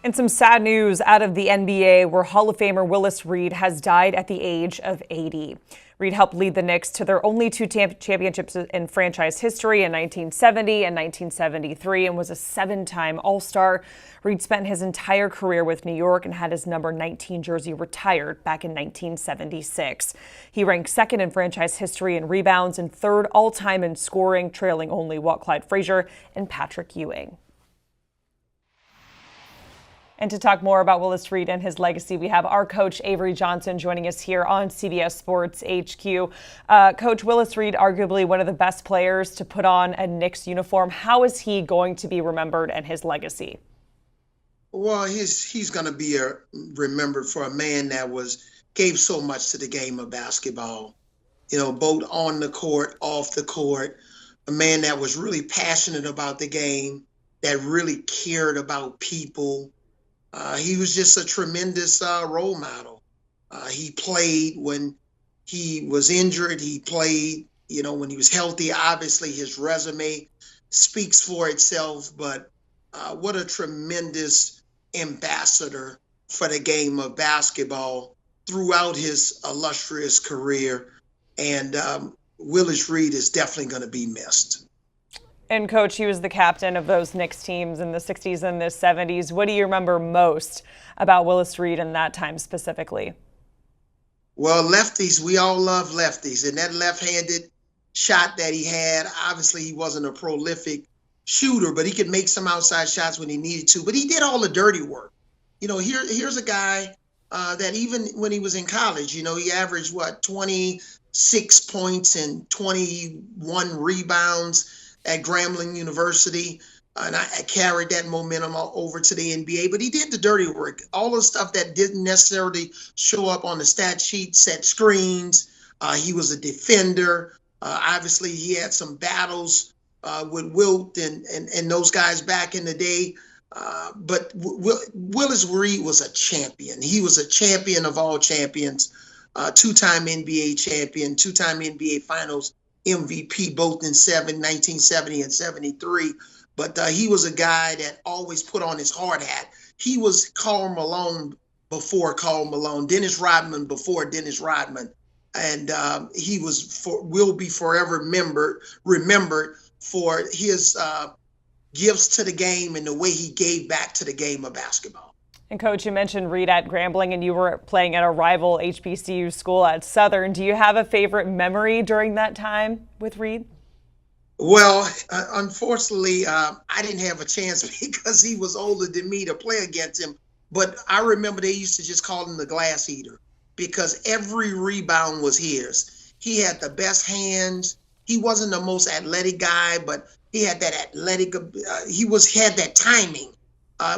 And some sad news out of the NBA, where Hall of Famer Willis Reed has died at the age of 80. Reed helped lead the Knicks to their only two championships in franchise history in 1970 and 1973, and was a seven-time All-Star. Reed spent his entire career with New York and had his number 19 jersey retired back in 1976. He ranked second in franchise history in rebounds and third all-time in scoring, trailing only Walt Clyde Frazier and Patrick Ewing. And to talk more about Willis Reed and his legacy, we have our coach Avery Johnson joining us here on CBS Sports HQ. Coach, Willis Reed, arguably one of the best players to put on a Knicks uniform. How is he going to be remembered and his legacy? Well, he's going to be remembered for a man that gave so much to the game of basketball. You know, both on the court, off the court. A man that was really passionate about the game, that really cared about people. He was just a tremendous role model. He played when he was injured. He played, when he was healthy. Obviously, his resume speaks for itself. But what a tremendous ambassador for the game of basketball throughout his illustrious career. And Willis Reed is definitely going to be missed. And Coach, he was the captain of those Knicks teams in the 60s and the 70s. What do you remember most about Willis Reed in that time specifically? Well, lefties, we all love lefties. And that left-handed shot that he had, obviously he wasn't a prolific shooter, but he could make some outside shots when he needed to. But he did all the dirty work. Here's a guy that even when he was in college, he averaged, 26 points and 21 rebounds at Grambling University, and I carried that momentum over to the NBA. But he did the dirty work, all the stuff that didn't necessarily show up on the stat sheet, set screens. He was a defender. Obviously, he had some battles with Wilt and those guys back in the day. But Willis Reed was a champion. He was a champion of all champions, two-time NBA champion, two-time NBA Finals MVP, both in 1970 and 73. But he was a guy that always put on his hard hat. He was Karl Malone before Karl Malone, Dennis Rodman before Dennis Rodman. And he will be forever remembered for his gifts to the game and the way he gave back to the game of basketball. And Coach, you mentioned Reed at Grambling, and you were playing at a rival HBCU school at Southern. Do you have a favorite memory during that time with Reed? Well, unfortunately, I didn't have a chance because he was older than me to play against him. But I remember they used to just call him the glass eater because every rebound was his. He had the best hands. He wasn't the most athletic guy, but he had that athletic. Had that timing.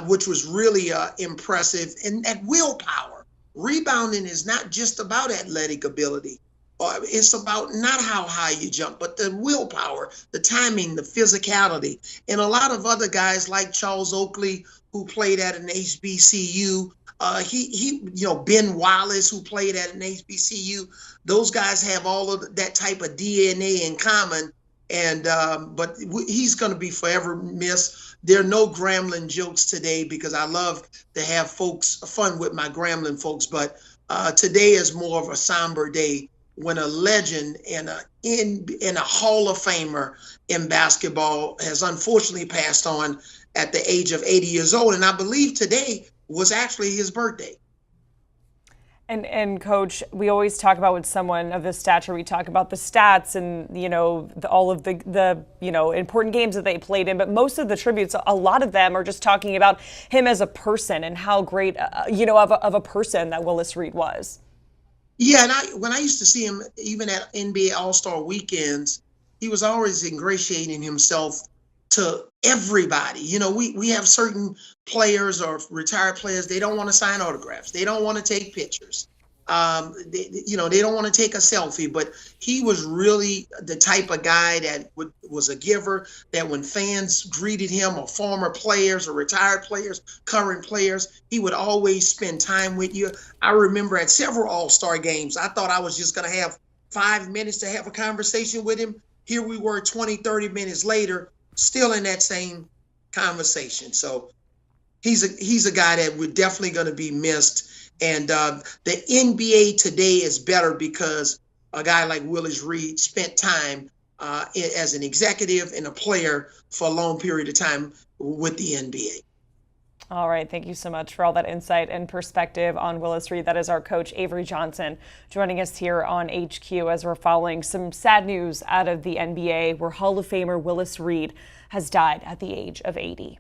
Which was really impressive. And that willpower. Rebounding is not just about athletic ability. It's about not how high you jump, but the willpower, the timing, the physicality. And a lot of other guys like Charles Oakley, who played at an HBCU, Ben Wallace, who played at an HBCU, those guys have all of that type of DNA in common. And but he's going to be forever missed. There are no Grambling jokes today because I love to have fun with my Grambling folks. But today is more of a somber day when a legend and a Hall of Famer in basketball has unfortunately passed on at the age of 80 years old. And I believe today was actually his birthday. And Coach, we always talk about with someone of this stature, we talk about the stats and, all of the important games that they played in. But most of the tributes, a lot of them are just talking about him as a person and how great, of a person that Willis Reed was. Yeah, and when I used to see him, even at NBA All-Star weekends, he was always ingratiating himself to everybody. We have certain players or retired players, they don't want to sign autographs. They don't want to take pictures. They don't want to take a selfie, but he was really the type of guy that was a giver, that when fans greeted him, or former players or retired players, current players, he would always spend time with you. I remember at several All-Star games, I thought I was just going to have 5 minutes to have a conversation with him. Here we were 20, 30 minutes later, still in that same conversation. So He's a guy that we're definitely going to be missed. And the NBA today is better because a guy like Willis Reed spent time as an executive and a player for a long period of time with the NBA. All right. Thank you so much for all that insight and perspective on Willis Reed. That is our coach, Avery Johnson, joining us here on HQ as we're following some sad news out of the NBA where Hall of Famer Willis Reed has died at the age of 80.